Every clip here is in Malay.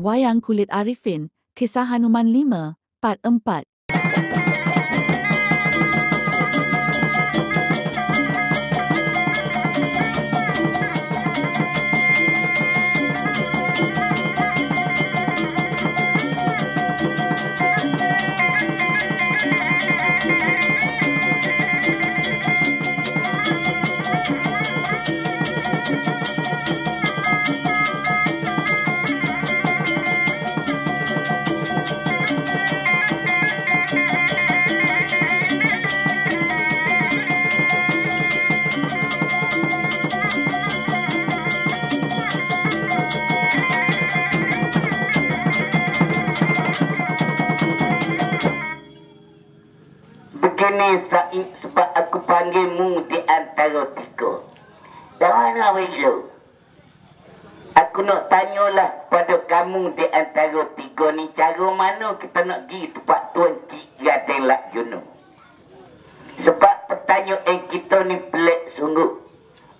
Wayang Kulit Arifin, Kisah Hanuman 5, Part 4. Begini Said, sebab aku panggilmu di antara tiga. Dah mana baik lu? Aku nak tanyalah pada kamu di antara tiga ni, cara mana kita nak pergi tempat Tuan Cik Raden Laksono. Sebab pertanyaan kita ni pelik sungguh.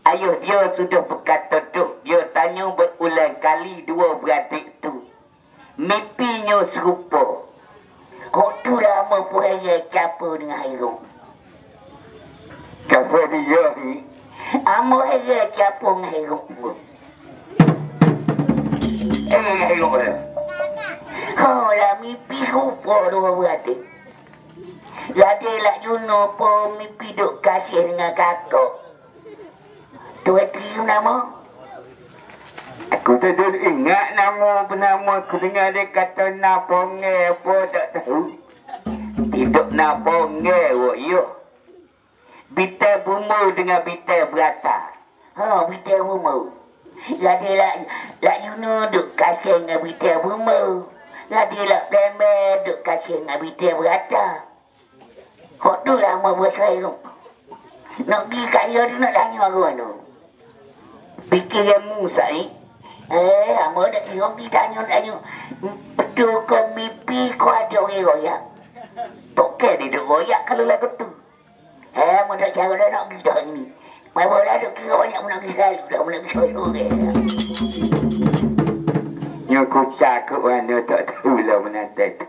Ayah dia sudah berkata duk, dia tanya berulang kali dua beradik tu. Mimpinya serupa. Kok tu lama peraya capur dengan Hairul. Capur dia ni? Amo peraya capur dengan Hairul. Hairul lah. Oh lah mimpi serupa dua beradik. Raden Laksono pun mimpi duk kasih dengan kakak. Tu itu nama? Aku tak ingat nama penama. Aku dengar dia kata Naponge apa tak tahu. Tidak Naponge wak yuk. Bitai bumbu dengan bitai berata. Ha, bitai bumbu. Raden Laksono duk kasih dengan bitai bumbu. Raden Laksono duk kasih dengan bitai berata. Kok tu lama buat saya tu. Nak pergi kaya tu nak tanya aku tu. Fikiranmu Said. Amo dah kira pergi tanya. Betul kau mimpi kau ada orang royak? Tokai dia duk royak kalau lagu tu. Amo dah cara dah nak pergi dah ni. Mai bola duk kira banyak nak pergi sekali. Dah nak pergi sekali. Yang ku cakap mana tak tahu lah menantai tu.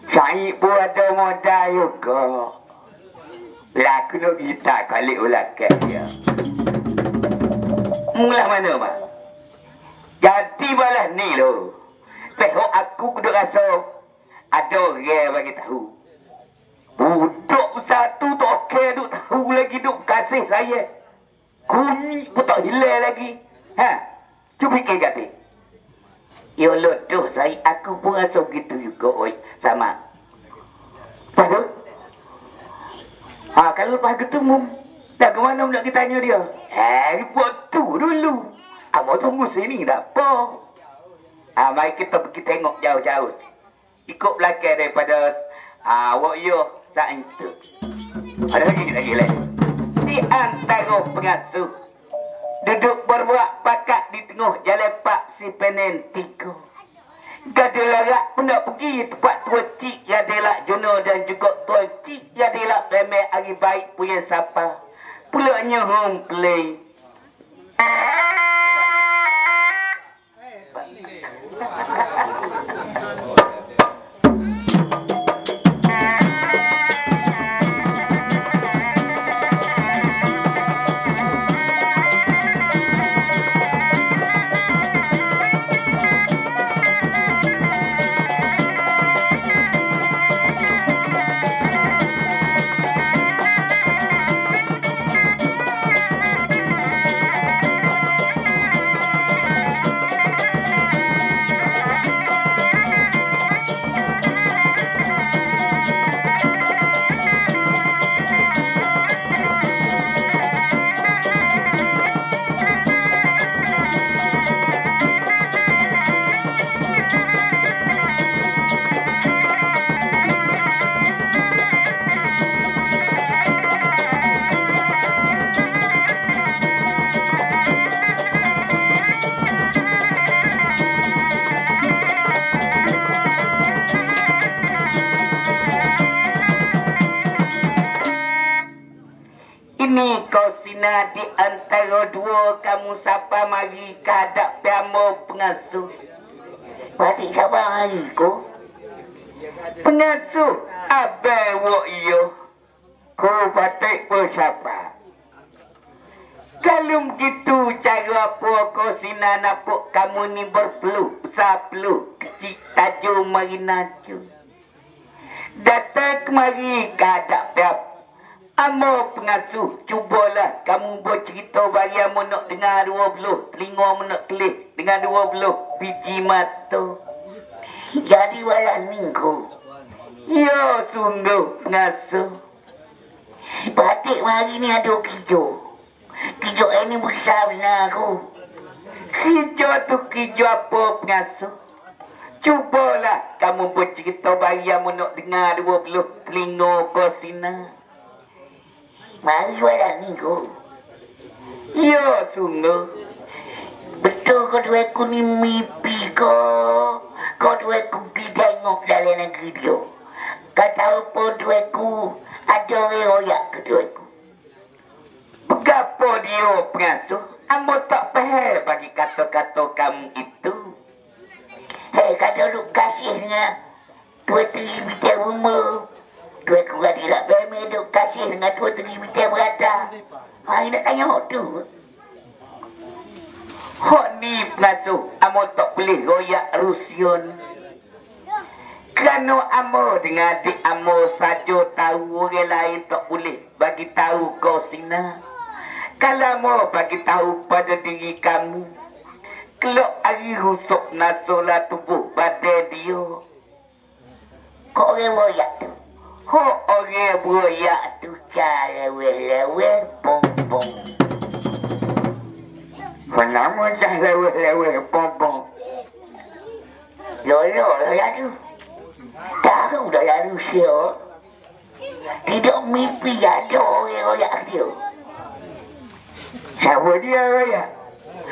Said pun ada modal juga. Laku nak kita kali ulakan dia. Mula mana mak? Jadi balas ni lo. Pehok aku kuduk rasa ada orang bagi tahu. Budak satu tak okey duk tahu lagi duk kasih saya. Kunyi pun tak hilang lagi. Ha? Cuba fikir kata. Ya lodoh saya, aku pun rasa begitu juga oi sama. Pada kalau lepas ketemu dah ke mana nak kita tanya dia? Buat tu dulu. Abang tunggu sini tak apa. Mari kita pergi tengok jauh-jauh. Ikut belakang daripada awak yo saat itu. Ada lagi. Di antara pengasuh duduk berbuat pakat di tengah jalan Pak Si Penen Tiga. Gada larat pun nak pergi tempat Tuan Cik Raden Laksono dan juga Tuan Cik Raden Laksono hari baik punya siapa. Pulaknya home play. Ini kau sina di antara dua kamu siapa mari kadak piamo pengasuh. Batik siapa hari ko? Pengasuh abai wak yo. Ko batik pun siapa? Kalau begitu cara apa kau sinan napuk kamu ni berpeluh, sapluh, kecil tajuk mari naju. Datang kemari kadap dap. Amo pengasuh, cubalah kamu buat cerita bagi amo nak dengar 20, telinga amo nak kelih dengan 20 biji mata. Jadi walau minggu. Ya sungguh pengasuh. Batik hari ni ada kijo. Kijo ini besar benar aku. Kijo tu kijo apa pengasuh? Cubalah kamu bercerita bagi amo nak dengar 20 telinga kau sina. Mari walau minggu. Ya sungguh. Betul kau dua aku ni mimpi kau. Kau dua aku pergi tengok dalam negeri dia. Kau tahu pun dua aku ada royak ke dua aku. Begapa dia pengasuh? Amo tak faham bagi kata-kata kamu itu. Hei, kata duk kasih dengan dua teri bitai rumah. Dua aku ada nak bermain duk kasih dengan dua teri bitai berada. Mari nak tanya tu. Hak ni pengasuh, amo tak boleh royak Rusion. Kerana amo dengan adik amo saja tahu orang lain tak boleh bagi tahu kau sina. Kalau amo bagi tahu pada diri kamu, kelak hari rusuk nasolah tubuh badan dia. Kau orang royak tu. Hak orang beroyak Tu cara lewe-lewe pom-pom. kenapa dah lewe-lewe pom-pom? Lolo lah tu. Tahu dah lalu siap. Tidak mimpi ada orang royak dia. Siapa dia royak?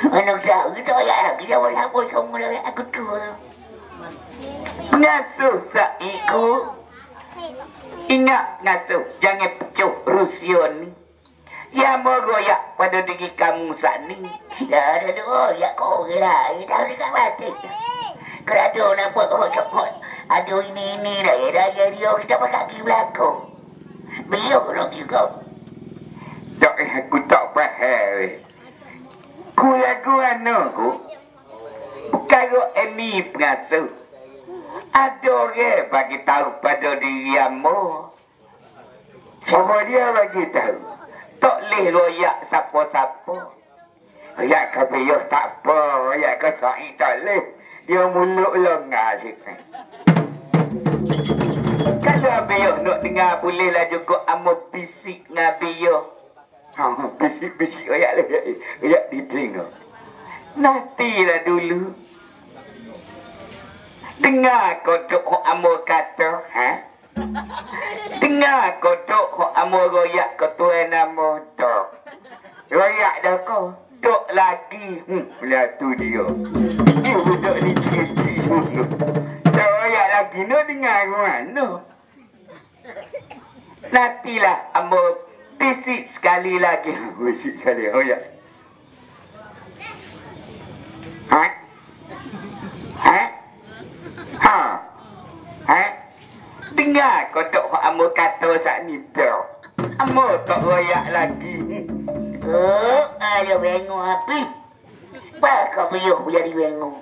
Anak tahu kita royak lagi. Dia boleh apa kamu royak aku tu. Pengasuh saiku. Ingat pengasuh, jangan pecuh Rusion ni. Yang meroyak pada diri kamu saat ni. Dah ada royak kau orang lain. Tahu dekat batik. Kalau ada nampak kau cokot. Ada ini dah. Raya dia kita pakai pergi belakang. Biar nak juga. Tak, aku tak faham. Ku lagu mana ku? Perkara ini pengasuh. Ada orang bagi tahu pada diri amo. Siapa dia bagi tahu? Tak boleh royak siapa-siapa. Royak kabiyah tak apa. Royak kesai tak boleh. Dia mulut lengah sikit. Kalau abiyah nak dengar bolehlah juga amo bisik dengan abiyah. Bisik-bisik royak lagi. Royak di telinga. Nantilah dulu. Dengar kodok hok amo kata, ha? Dengar kodok hok amo royak ke tuan amo dok. Royak dah kau, dok lagi. Belah tu dia. Dia duduk di sini dulu. Tak royak lagi, nak dengar mana? Nantilah amo bisik sekali lagi. Bisik sekali, royak. Ha? Ha? Ha? Ha? Dengar kodok hak amo kata saat ni dah. Amo tak royak lagi. Oh, ada bengong api. Bakal puyuh jadi bengong.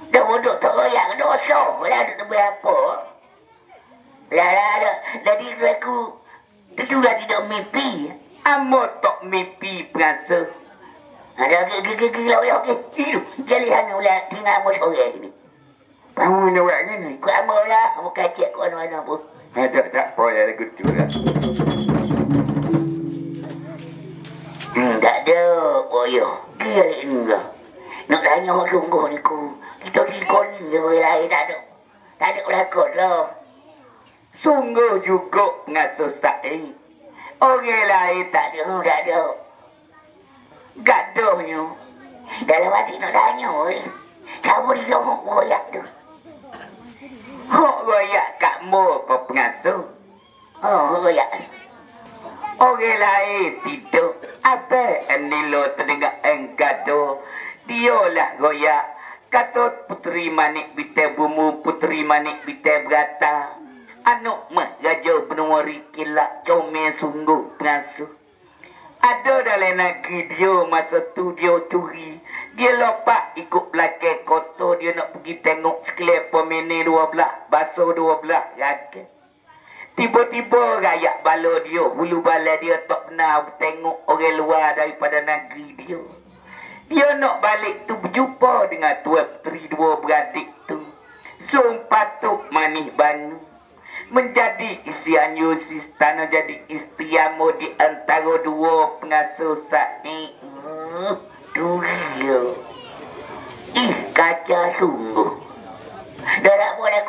Dah bodoh tak royak ke dosa. Lah duduk berapa. Lah. Jadi aku sudah tidak mimpi. Amo tak mimpi pengasuh. Ada gila okey. Jalihan ulah tinggal amo sore ni. Kamu nak buat ni? Kau amo lah, amo kacik kau mana pun. Ada tak boleh lagu tu lah. Tak ada. Oh ya, gila ni lah. Nak tanya orang sungguh ni ku. Kita pergi konin je orang lain tak ada. Tak ada kelakon lah. Sungguh juga pengasuh sa'i. Orang lain tak ada. Tak ada. gaduhnya. Dalam hati nak tanya, siapa dia hok royak tu? Hok royak kat mu apa pengasuh? Oh, royak. Orang lain tidur. Apa yang nilo terdengar engkado? Dialah royak. Kata puteri manik bita bumu, puteri manik bita berata. Anak mah raja benua rikilak comel sungguh pengasuh. Ada dalam negeri dia masa tu dia curi. Dia lopak ikut belakang kota. Dia nak pergi tengok sekelip pemene 12. Basuh 12 rakyat. Tiba-tiba rakyat bala dia. Hulu bala dia tak pernah tengok orang luar daripada negeri dia. Dia nak balik tu berjumpa dengan tuan puteri dua beradik tu. Sumpatuk manis banu. Menjadi isian Yusis tanah jadi isteri amo di antara dua pengasuh sa'i. Tu dia. Kaca sungguh. Dah tak boleh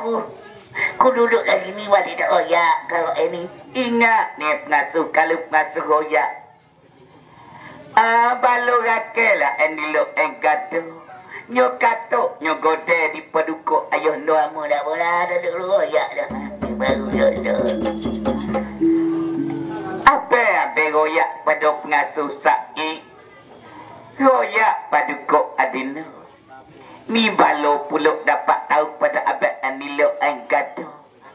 aku duduk kat sini wadi tak royak kalau ini. Ingat ni pengasuh, kalau pengasuh royak. Balo rakelah yang diluk yang gaduh. Nyo katuk, nyo gode di paduko ayah nuamu dah bola dah duduk royak dah. Baru jodoh. Apa royak pada pengasuh sa'i? Royak pada kok adina. Ni balo puluk dapat tahu pada abad anilok anggado.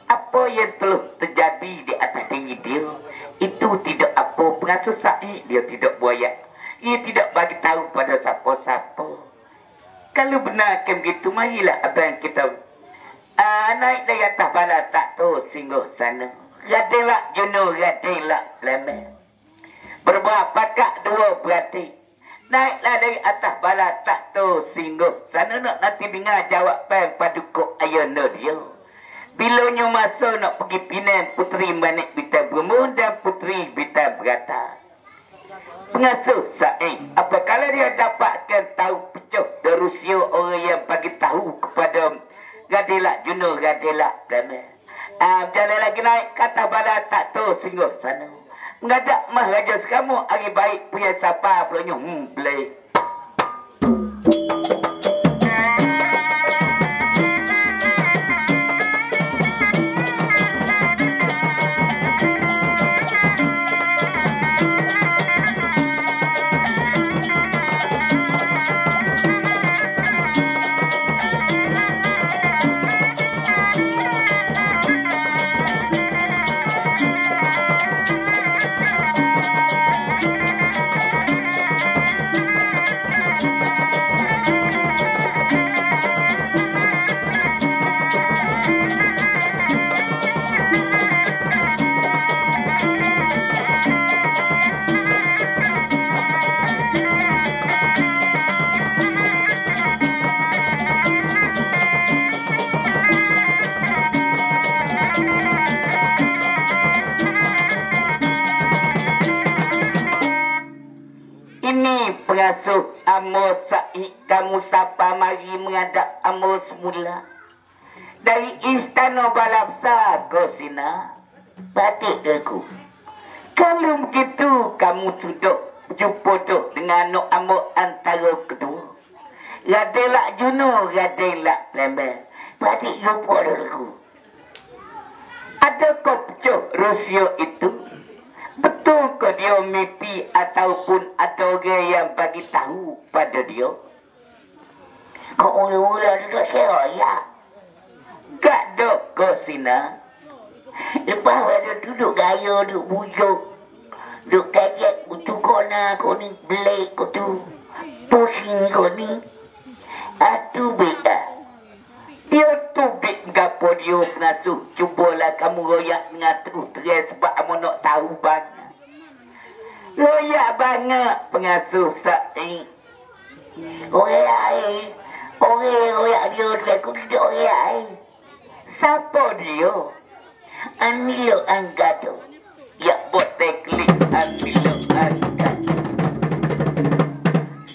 Apa yang telah terjadi di atas diri dia? Itu tidak apa pengasuh sa'i, dia tidak buaya. Ia tidak bagi tahu pada siapa-siapa. Kalau benar begitu, marilah abang kita naik dari atas bala tak tu singgah sana. Gadelak jenuh, gadelak lemah. Berberapa kak dua berarti. Naiklah dari atas bala tak tu singgah sana. Nak nanti dengar jawapan padukuk ayana dia. Bila nyo masa nak pergi Penang, puteri manik bita bermun dan puteri bita berata. Pengasuh sa'i, apakala dia dapatkan tahu pecah dari Rusia orang yang bagi tahu kepada gadelak jenuh, gadelak lemah. Berjalan lagi naik kata bala tak tu singgah sana. Mengadak mah raja sekamu hari baik punya siapa pulanya play. Pengasuh amo sa'i, kamu sapa mari menghadap amo semula. Dari istana balapsa Gosina. Batik aku. Kalau begitu kamu sudah jumpa dengan anak amo antara kedua. Gadelak juno, gadelak lemah. Batik jumpa aku. Adakah pecah Rusia itu? Betul ke dia mimpi ataupun ada orang yang bagi tahu pada dia? Kau mula-mula duduk seroyak. Gak dok kau sina. Lepas pada duduk gaya, duduk bujuk. Duduk kaget, kutu kona, kau ni belik, kutu pusing kau ni. Atu beda. Dia tubik gapo dia pengasuh. Cubalah kamu royak dengan terus sebab kamu nak tahu banyak. Royak banyak pengasuh sa'i. Orang lain. Orang royak dia tu aku tidak orang lain. Siapa dia? Anilo Anggado. Ya boteklik Anilo Anggado.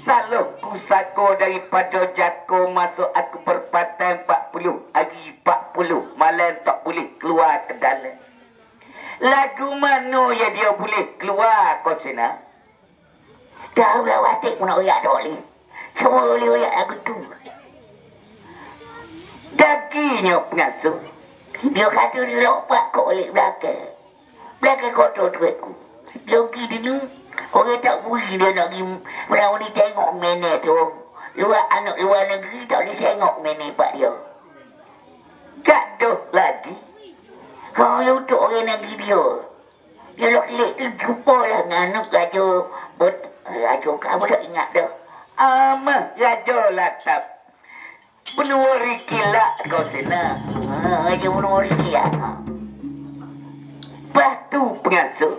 Salah kusako daripada jako masuk aku perpatan 40 hari 40 malam tak boleh keluar ke dalam. Lagu mana yang dia boleh keluar kau sina? Dah belah watik pun nak royak tak boleh. Semua boleh royak lagu tu. Daginya pengasuh. Dia kata dia lompat kau balik belakang. Belakang kotor tu aku. Dia pergi dulu. Orang tak beri dia nak pergi. Pernah ni tengok menek tu. anak luar negeri tak boleh tengok mini pak dia. Gaduh lagi. Kau yang untuk orang negeri dia. Dia lok-lek tu jumpa lah dengan anak raja. Raja kamu tak ingat dah. Raja Latap. Benua kilak kau sana. Raja benua kilak. Lepas tu pengasuh.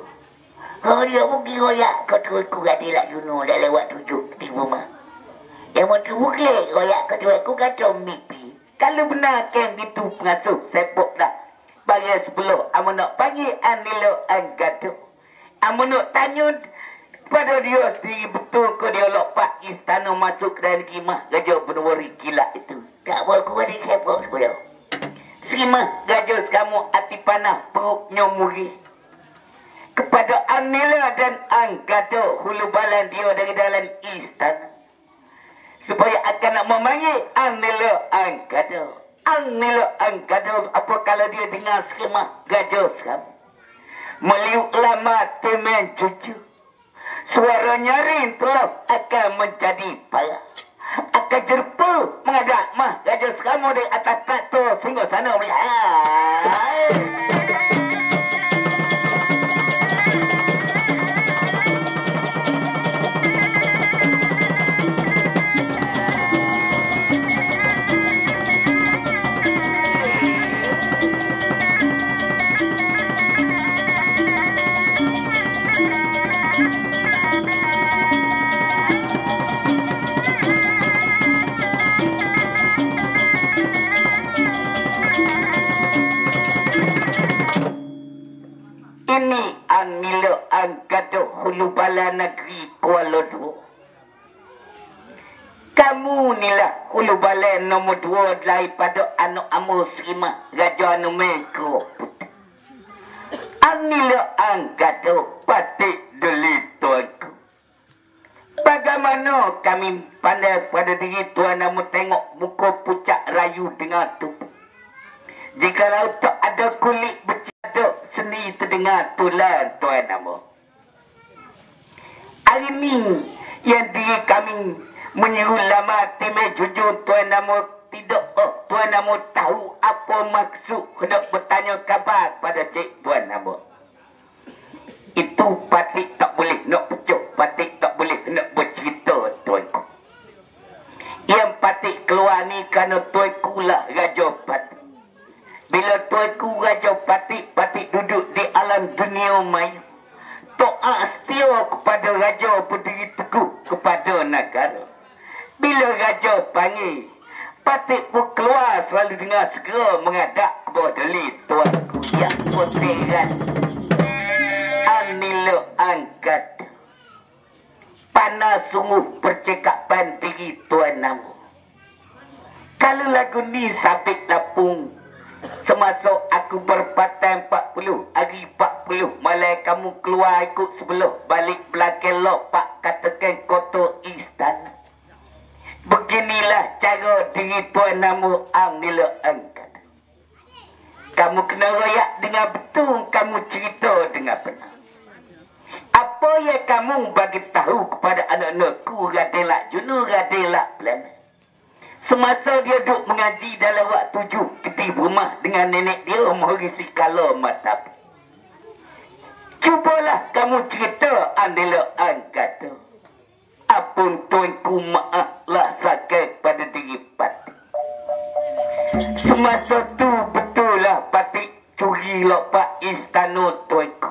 Kau dia pergi royak kau terus ku gadis lah Juno dah lewat 7 di rumah. Yang mau tu buklik royak kau terus ku kata mimpi. Kalau benar kan gitu pengasuh sepok dah. Bagi sebelum amu nak panggil Anilo Anggado. Amu nak tanya pada dia sendiri betul ke dia lopak istana masuk ke dalam khemah Raja Benua Kilak itu. Tak boleh ku ada kepok sebelum. Khemah Raja kamu hati panah perutnya muri. Kepada Anila dan Anggado hulu balan dia dari dalam istana. Supaya akan nak memanggil Anila Anggado. Anila Anggado apa kalau dia dengar skema Raja kamu. Meliuk lama temen cucu. Suara nyaring telah akan menjadi parah. Akan jerpu mengadap mah Raja kamu di atas tato sehingga sana melihat. Ini Anilo Anggado hulu bala negeri Kuala Lumpur. Kamu nilah hulu bala nombor 2 daripada anak amu Srimah Raja Numeko. Anilo Anggado patik deli tuanku. Bagaimana kami pandai pada diri tuan namu tengok muka pucat rayu dengan tubuh. Jikalau tak ada kulit bercadok seni terdengar tulan tuan nama. Hari ini yang diri kami menyuruh lama temeh jujur tuan nama tidak tuan nama tahu apa maksud hendak bertanya khabar pada cik tuan nama. Itu patik tak boleh nak pecah, patik tak boleh nak bercerita tuanku. Yang patik keluar ni kerana tuanku lah Raja Patik. Bila tuanku Raja Patik, Patik duduk di alam dunia maya. To'ak setia kepada Raja berdiri teguh kepada negara. Bila Raja panggil, Patik pun keluar selalu dengan segera menghadap kepada deli tuanku yang poteran. Anilo Anggado. Panas sungguh percakapan diri tuan nama. Kalau lagu ni sabit lapung. Semasa aku berpatah 40 hari 40 malai kamu keluar ikut sebelah balik belakang lopak katakan kota istana. Beginilah cara diri tuan nama Anilo Anggado. Kamu kena royak dengan betul, kamu cerita dengan benar. Apa yang kamu bagi tahu kepada anak-anakku Radelak Juno Radelak Planet. Semasa dia duduk mengaji dalam waktu 7 di rumah dengan nenek dia mengisi kala matapi. Cubalah kamu cerita Anilo Anggado. Apun tuanku maaflah sakit pada diri Patik. Semasa tu betul lah Patik curi lopak istana tuanku.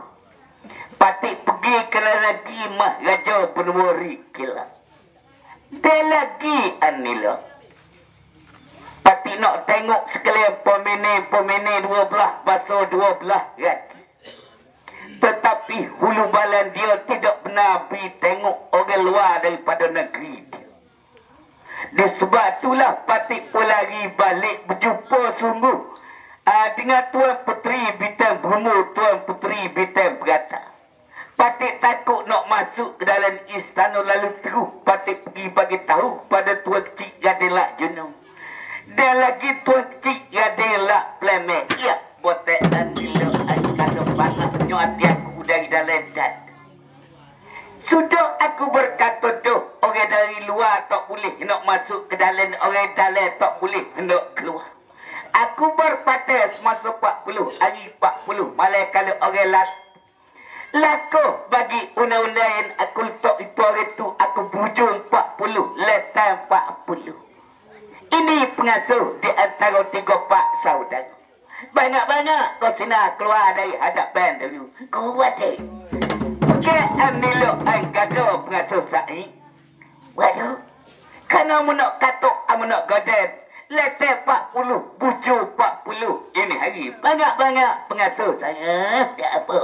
Patik pergi ke lagi mah Raja Benua Kilak. Dia lagi Anilo. Patik nak tengok sekalian pemene 12 pasal 12 lagi. Tetapi hulu balan dia tidak benar pergi tengok orang luar daripada negeri dia. Disebab itulah Patik pun lari balik berjumpa sungguh dengan Tuan Puteri Bintang Berumur, Tuan Puteri Bintang Berata. Patik takut nak masuk ke dalam istana lalu terus Patik pergi bagi tahu kepada Tuan Cik Radelak Juno. Dan lagi Tuan Cik Radelak Planet. Ya, botek Anilo Anggado panasnya hati aku dari dalam dada. Sudah aku berkata tu, orang dari luar tak boleh nak masuk ke dalam, orang dalam tak boleh nak keluar. Aku berpatah semasa 40, hari 40, malah kalau orang laku bagi undang-undang yang aku letak itu hari tu, aku bujung 40, letak 40. Ini pengasuh di antara 3 pak saudara. Banyak-banyak kau sina keluar dari hadapan dulu. Kau buat deh. Ke amilo angkado pengasuh sa'i. Waduh. Karena mu nak katok, amu nak godet. Letak 40, bujur 40. Ini hari banyak-banyak pengasuh saya. Tak apa.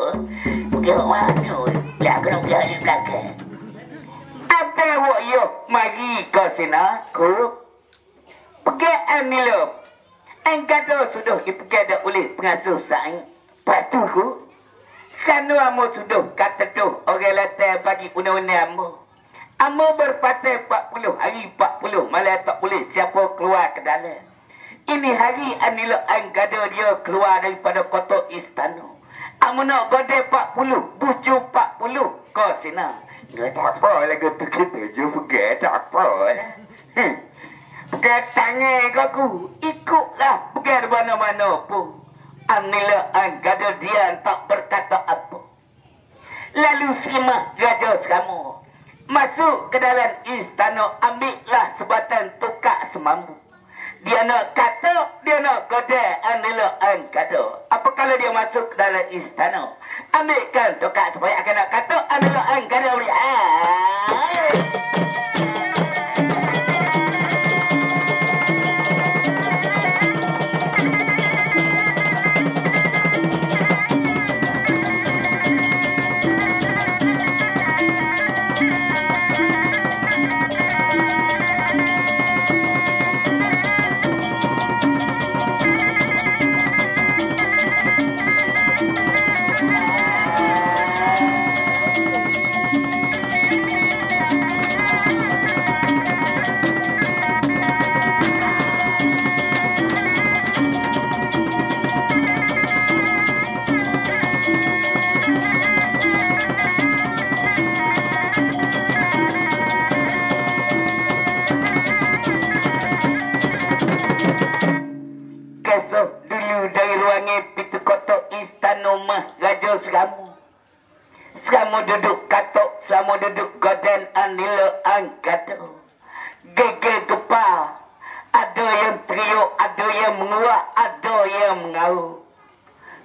Pergi mana? Lah kena pergi hari belakang. Apa awak yo? Mari kau sina. Ku. Pergi amilo. Angkado sudah dipergi oleh pengasuh sa'i. Patu ku. Kanu amu sudah kata tu orang letak bagi undang-undang amu. Amu berpatah 40, hari 40, malah tak boleh siapa keluar ke dalam. Ini hari anilah angkado dia keluar daripada kota istana. Amu nak godeh 40, bujur 40, kau sina. Ya Tak apa lagi tu kita je pergi, tak apa lah. Pergi tangan aku, ikutlah pergi di mana-mana pun. Anilah angkado dia tak berkata apa. Lalu simak raja kamu masuk ke dalam istana, ambillah sebatan tukar semampu. Dia nak kata, dia nak godeh anilah angkado. Apa kalau dia masuk ke dalam istana, ambilkan tukar supaya akan nak kata anilah angkado boleh. Selama duduk katok, selama duduk godan anila angkado. Gege kepal. Ada yang teriuk, ada yang menguak, ada yang mengaru.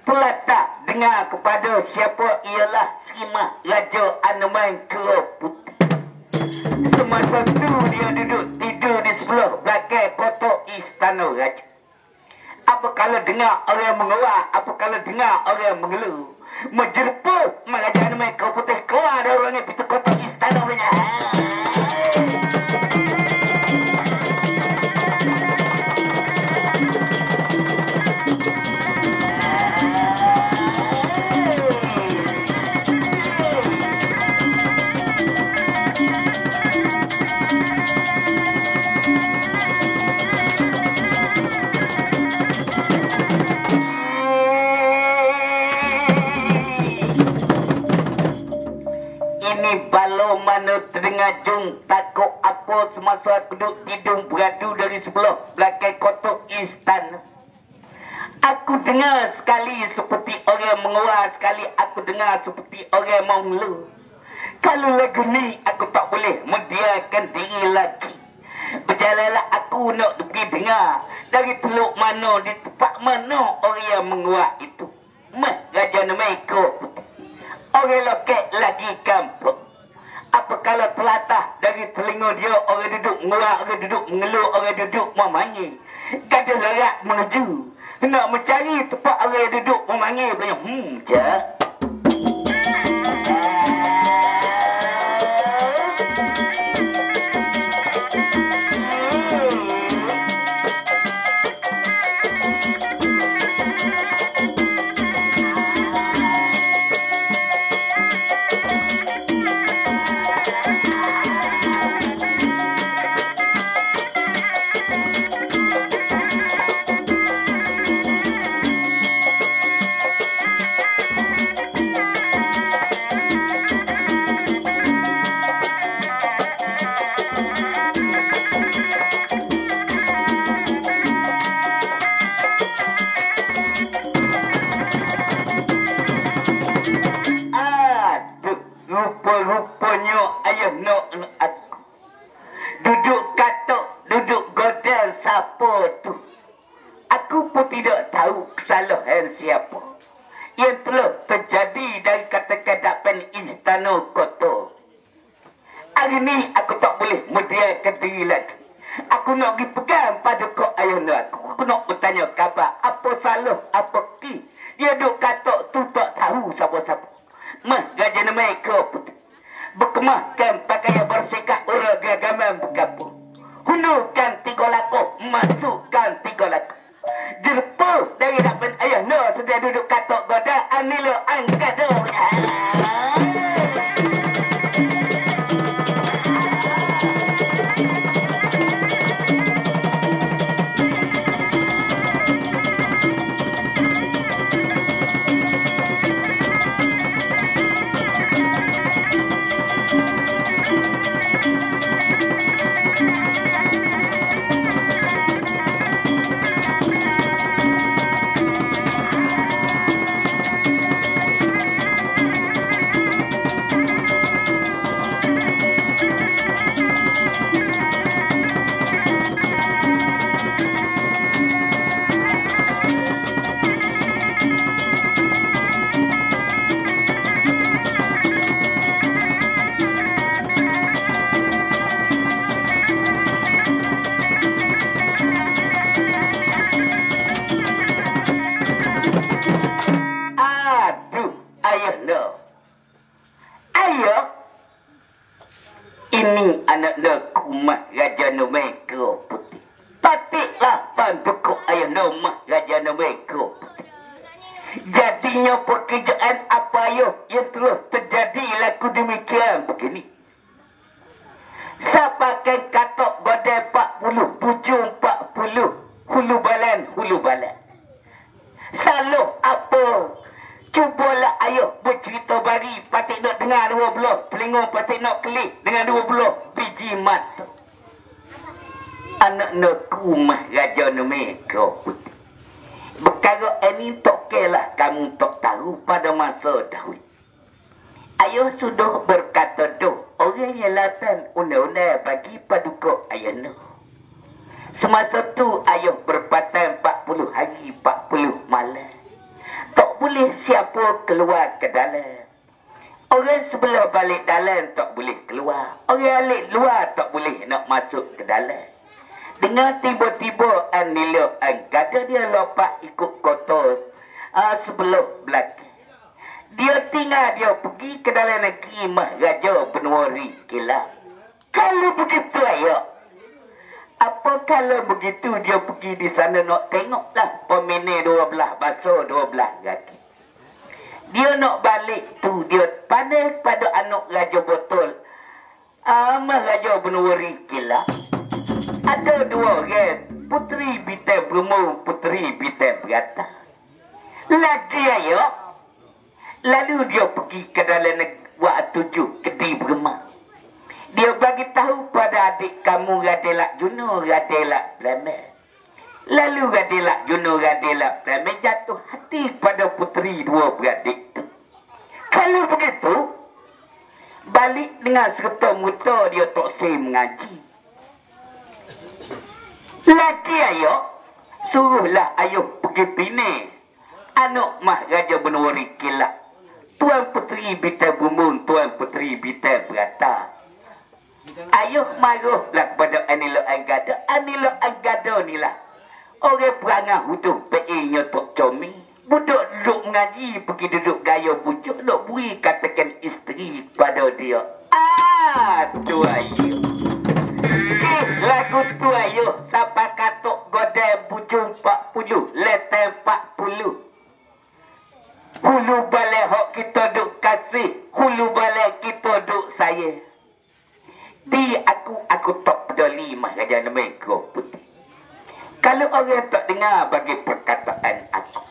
Telah tak dengar kepada siapa ialah Srimah Raja Anoman Kera Putih. Semasa tu dia duduk tidur di sebelah belakang kotak istana raja. Apa kalau dengar orang menguak, apa kalau dengar orang mengeluh. Menjerpuk Raja Anoman Kera Putih keluar dari orangnya pintu kotak istana punya. Balo mana terdengar jung takut apa semasa aku duduk tidur beradu dari sebelah belakang kotak istana. Aku dengar sekali seperti orang menguar, sekali aku dengar seperti orang mengeluh. Kalau lagu ni aku tak boleh membiarkan diri lagi. Berjalanlah aku nak pergi dengar dari teluk mana, di tempat mana orang yang menguar itu. Raja Anoman Kera Putih. Orang lokek lagi kampung. Apa kalau telatah dari telinga dia orang duduk menguak, orang duduk mengeluh, orang duduk memanggil. Gaduh larat menuju. Nak mencari tempat orang duduk memanggil. Cak. Aku pun tidak tahu kesalahan siapa yang telah terjadi dari kata-kata Istana Kota. Hari ni aku tak boleh mediakan diri lagi. Aku nak pergi pegang pada kau ayahnya aku. Aku nak bertanya khabar. Apa salah, apa ki. Dia duk kata tu tak tahu siapa-siapa. Mah gajah mereka putih. Berkemahkan pakaian bersikap orang gagaman bergabung. Hunurkan 3 lakuh, masukkan 3 lakuh. Jerpa dari dapat ayahnya sedang duduk katok goda. Anila angkat doa. Ini anak kumah Raja Nomeko Putih. Patiklah pandukuk ayah nomah Raja Nomeko Putih. Jadinya pekerjaan apa yang telah terjadi laku demikian begini. Sapakan katok godai 40, bujung 40, hulu balan. Salah apa? Cubalah ayah bercerita bari, patik nak dengar 2 belah telinga, patik nak kelik dengan 2 belah biji mata. Anak kumah Raja Nomeko Putih. Perkara ini tak kelah kamu tak tahu pada masa dahulu. Ayah sudah berkata doh, orang yang latan undang-undang bagi paduka ayahnya. Semasa tu ayah berpatang 40 hari 40 malam. Tak boleh siapa keluar ke dalam. Orang sebelah balik dalam tak boleh keluar. Orang balik luar tak boleh nak masuk ke dalam. Dengan tiba-tiba Anila Anggada dia lompat ikut kota sebelah belakang. Dia tinggal dia pergi ke dalam negeri Maharaja Penwari Kilau. Kalau begitu ayah, apa kalau begitu dia pergi di sana nak tengoklah pemene 12 basuh 12 kaki. Dia nak balik tu dia pandai pada anak Raja Botol. Maharaja Penwari Kilau. Ada 2 orang, puteri bintang berumur, puteri bintang beratas. Lagi ayah. Lalu dia pergi ke dalam waktu 7 kedai beremah. Dia bagi tahu pada adik kamu Radelak Juno, Radelak Plamel. Lalu Radelak Juno, Radelak Plamel jatuh hati pada puteri 2 beradik itu. Kalau begitu, balik dengan serta-merta dia tak say mengaji. Lagi ayah, suruhlah ayah pergi pini anak Maharaja Penwari Kilau. Tuan Puteri Bintang Bumbung, Tuan Puteri Bintang Berata. Ayuh marahlah kepada Anila Anggada. Anila Anggada ni lah orang perangai huduh PE-nya Tok Comi. Budak duduk mengaji, pergi duduk gaya bujuk, nak beri katakan isteri pada dia. Tu ayuh. Lagu tu ayuh, sampai katok godai bujung 40, letai 40. Hulu balai hok kita duk kasih, hulu balai kita duk sayang. Di aku tak peduli Maharaja Nomeko Putih. Kalau orang tak dengar bagi perkataan aku,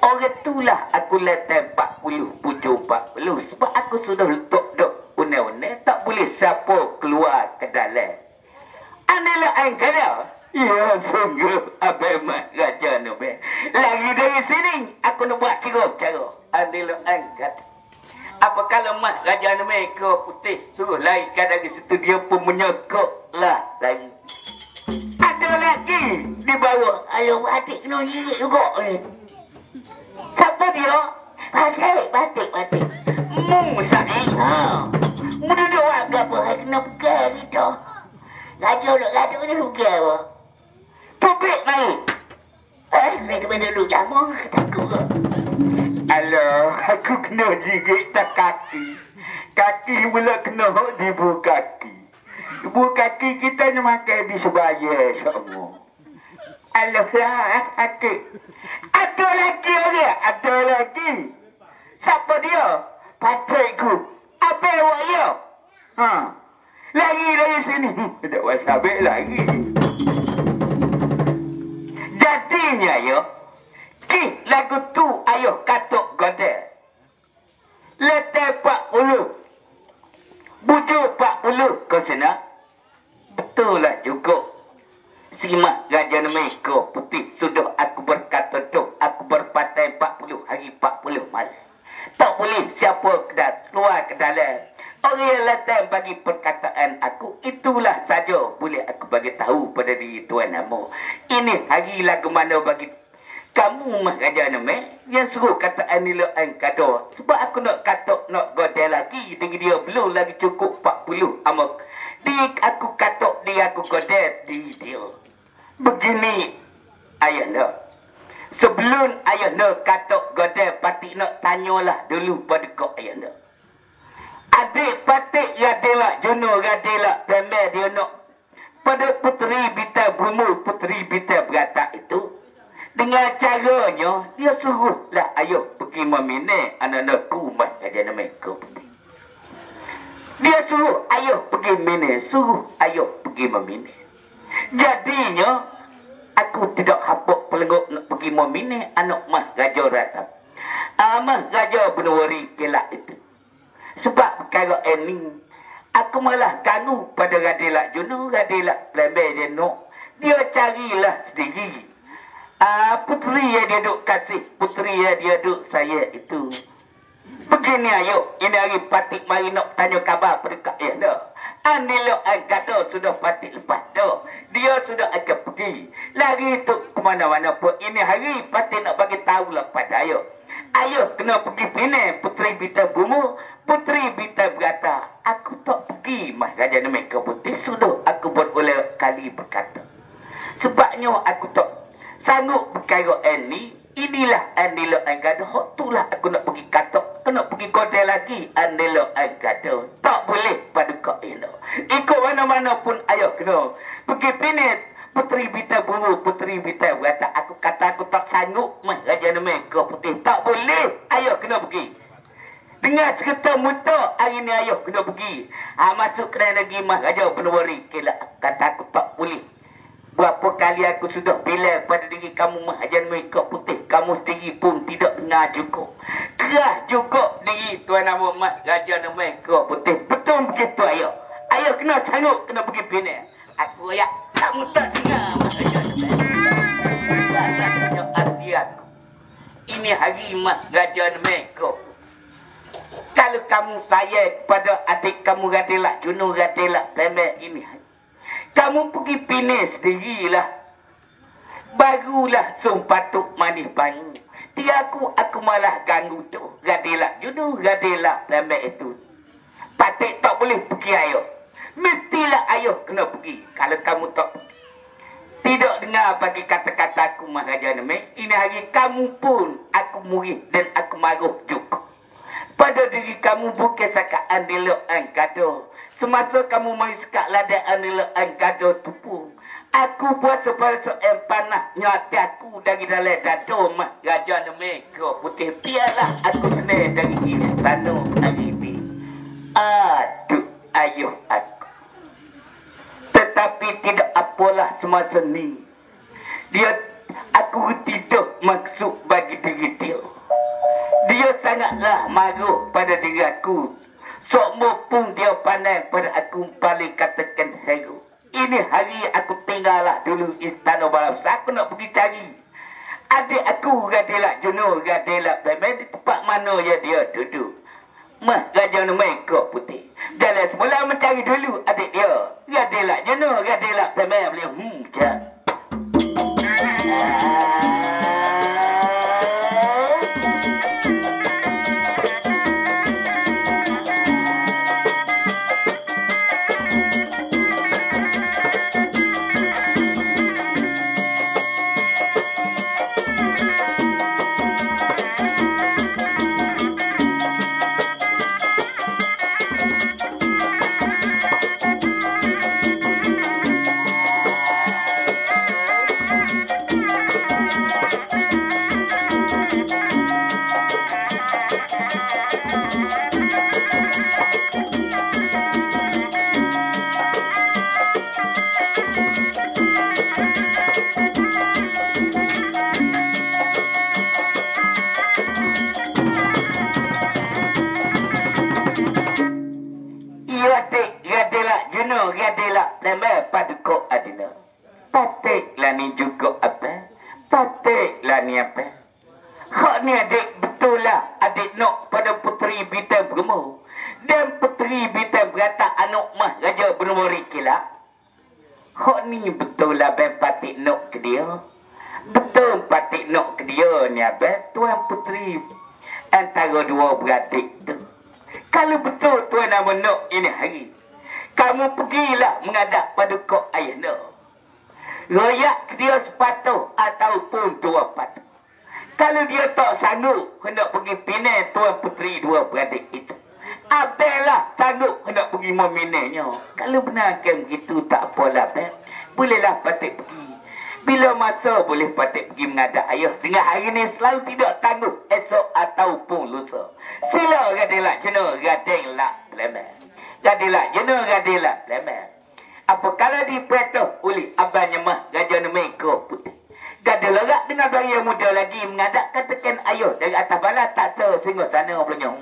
orang itulah aku letak 40, bujung 40. Sebab aku sudah letak dah undang-undang, tak boleh siapa keluar ke dalam. Analah Anggada. Ya, sungguh Abang Maharaja Nomeko. Lagi dari sini, aku nak buat kira cara. Analah Anggada. Apa kalau Maharaja Nomeko Putih suruh larikan dari situ, dia pun menyokok lah lari. Ada lagi di bawah. Ayo batik kena jirit juga ni. Siapa dia? Batik. Musa eh. Muda duk agak apa? Kena pegang kita. Gaduh ni pegang apa? Topik naik. Mereka benda duduk jamah. Takut ke? Alah, aku kena gigit tak kaki. Kaki pula kena di ibu kaki. Ibu kaki kita ni makan di sebaya semua. Alah, sakit. Ada lagi orang? Ada lagi. Siapa dia? Patrikku. Apa awak dia? Lagi dari sini. Tak wasabik lagi. Jadinya yo, lagu tu ayo katuk godel. Letak 40. Bujuk 40 kau sana. Betul lah juga. Simak Raja Meko putih sudah aku berkata tu. Aku berpatai 40 hari 40 malam. Tak boleh siapa keluar ke dalam. Orang yang datang bagi perkataan aku, itulah saja boleh aku bagi tahu pada diri Tuan Amo. Ini hari lagu mana bagi kamu mah Raja Namek yang suruh kataan nilai kado. Sebab aku nak katok nak godel lagi dengan dia belum lagi cukup 40 amok. Dia aku katok dia aku godel dia. Begini ayah nak. Sebelum ayah nak katok godel pati nak tanyalah dulu pada kau ayah nak. Adik patik gadela jono gadela pembe dia nak pada puteri bita bumul puteri bita berata itu dengan caranya dia suruhlah ayo pergi memine anak-anakku mas Raja Meko. Dia suruh ayo pergi mine, suruh ayo pergi memine. Jadinya aku tidak hapuk pelengok nak pergi memine anak mas Raja Ratap. Mas Raja Benwari kelak itu. Sebab perkara ini aku malah ganggu pada Radilak Juno, Radilak Plembe dia nak. Dia carilah sendiri. Puteri yang dia duk kasih, puteri yang dia duk saya itu. Begini ayo, ini hari patik mari nak tanya khabar pada Kak Yahda. Anilok kata sudah patik lepas tu. Dia sudah akan pergi. Lari tu ke mana-mana pun. Ini hari patik nak bagi tahu lah pada ayo. Ayo kena pergi Penang, puteri bita bumu, puteri bita berata. Aku tak pergi mas Raja Meko putih. Sudah aku buat oleh kali berkata. Sebabnya aku tak sanggup perkara ini. Inilah andilo angkado. Itulah aku nak pergi katok. Aku nak pergi kodel lagi andilo angkado. Tak boleh pada kau ini. Ikut mana-mana pun ayo kena pergi Penang. Puteri bita bulu, puteri bita berata. Aku kata aku tak sanggup mas Raja Meko putih. Tak boleh. Ayo kena pergi. Dengar cerita muta hari ni ayo kena pergi. Masuk kena lagi mas Raja Benwari. Kata aku tak boleh. Berapa kali aku sudah bilang kepada diri kamu mas Raja Meko putih. Kamu sendiri pun tidak dengar juga. Kerah juga diri tuan nama mas Raja Meko putih. Betul begitu ayo. Ayo kena sanggup kena pergi Penang. Aku ya kamu tak dengar mas Raja Meko. Hati aku. Ini hari mas Raja Meko. Kalau kamu sayang kepada adik kamu Radilak Juno, Radilak Plembe ini, kamu pergi Penang sendirilah. Barulah sumpatuk manis banyu. Dia aku malah ganggu tu. Radilak Juno, Radilak Plembe itu. Patik tak boleh pergi ayo. Mestilah ayo kena pergi. Kalau kamu tak tidak dengar bagi kata-kata aku mas Raja Namek, ini hari kamu pun aku murid dan aku maruh juga. Pada diri kamu bukan sakat andilok angkado. Semasa kamu main sekat ladang andilok angkado tu pun. Aku buat seperti panah nyati aku dari dalam dado mas Raja Meko putih. Biarlah aku senang dari istana hari ini. Aduh ayuh aku. Tetapi tidak apalah semasa ni. Aku tidak maksud bagi diri dia. Dia sangatlah maruh pada diri aku. Sokmo pun dia pandang pada aku paling katakan hero. Ini hari aku tinggallah dulu istana Balapsa. Aku nak pergi cari adik aku Radilak Juno, Radilak Plembe di tempat mana ya dia duduk. Mah Raja Mereka Putih. Jalan semula mencari dulu adik dia. Gadelah jenuh, gadelah pemel boleh cak. Gadelah lembah padukok adina. Patiklah ni juga apa? Patiklah ni apa? Hak ni adik betul lah adik nak pada puteri bintang bermu. Dan puteri bintang berata anak mah Raja Benumuri kilah. Hak ni betul lah ben patik nak ke dia. Betul patik nak ke dia ni apa? Tuan puteri antara dua beradik tu. Kalau betul tuan nama nak ini hari, kamu pergilah menghadap pada kok ayah nak. Royak dia sepatah ataupun dua patah. Kalau dia tak sanggup hendak pergi pinai tuan puteri dua beradik itu, abelah sanggup hendak pergi meminainya. Kalau benarkan begitu tak apalah, bolehlah patik pergi. Bila masa boleh patik pergi menghadap ayah. Tengah hari ni selalu tidak tangguh esok ataupun lusa. Sila gadelah jenuh gadelah lemah. Gadelah jenuh gadelah lemah. Apa kalau diperintah oleh abangnya mah Raja Mereka Putih. Gadelah gak dengan bayi yang muda lagi menghadap katakan ayah dari atas bala tak tahu sehingga sana punya.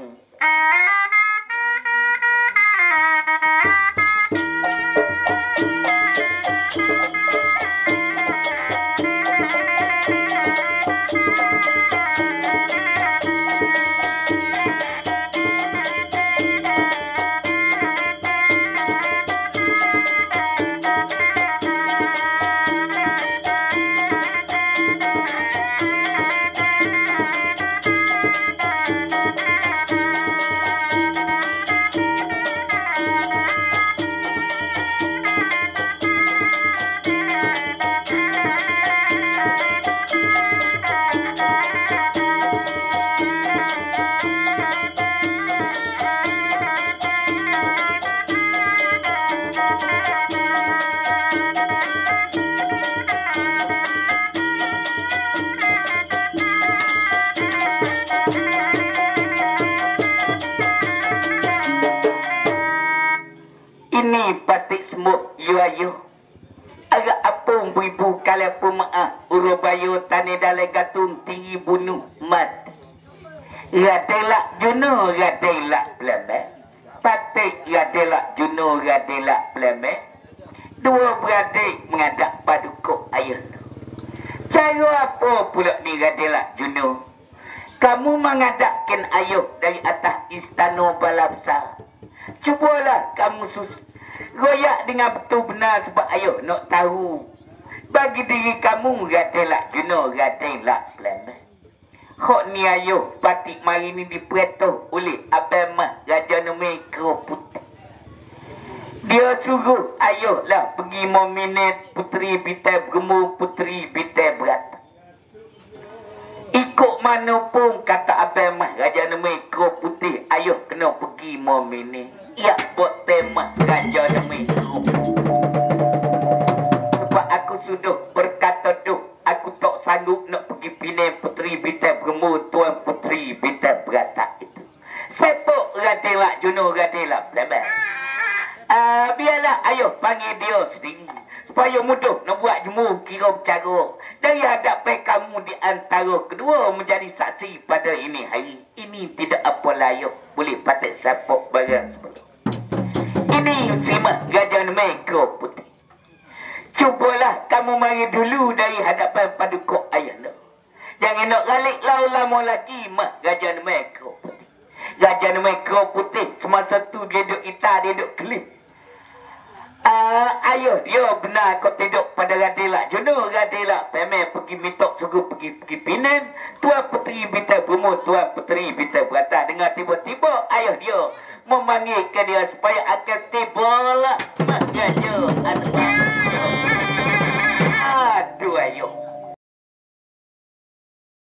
Patik semua you ayu. Agak apa ibu kalian pemaaf urubayo tani dalai gatun tinggi bunuh mat. Gadelak juno gadelak peleme. Patik gadelak juno gadelak peleme. Dua beradik menghadap padukok ayah. Cara apa pula ni gadelak juno? Kamu menghadapkan ayah dari atas istana bala besar. Cubalah kamu goyak dengan betul benar sebab ayah nak tahu. Bagi diri kamu gadelah juno gadelah peleme. Hak ni ayah patik mari ni diperintah oleh Abang Mah Raja Mereka Putih. Dia suruh ayah lah pergi meminat puteri bitai bermu, puteri bitai berat. Ikut mana pun kata Abang Mah Raja Mereka Putih, ayah kena pergi meminat. Ya buat tema Raja Mereka Putih. Sebab aku sudah berkata tu, aku tak sanggup nak pergi pinai puteri bitai bermu, tuan puteri bitai beratak itu. Sepuk gadelah juno gadelah pelabang. Biarlah ayah panggil dia sendiri supaya mudah nak buat jemu kira bercara dari hadapan kamu di antara kedua menjadi saksi pada ini hari. Ini tidak apa layak boleh patik sapok barang sebelum ini. Simak Raja Mereka Putih. Cubalah kamu mari dulu dari hadapan padukok ayah nak. Jangan nak galik lau lama lagi mah Raja Mereka Putih. Raja nama kau putih. Semasa tu dia duduk hitam, dia duduk kelih. Ayah dia benar kau tidur pada Radila. Jono Radila pemeh pergi mitok suruh pergi Penang. Tuan Puteri Bita berumur, Tuan Puteri Bita berata. Dengar tiba-tiba ayah dia memanggil ke dia supaya akan tiba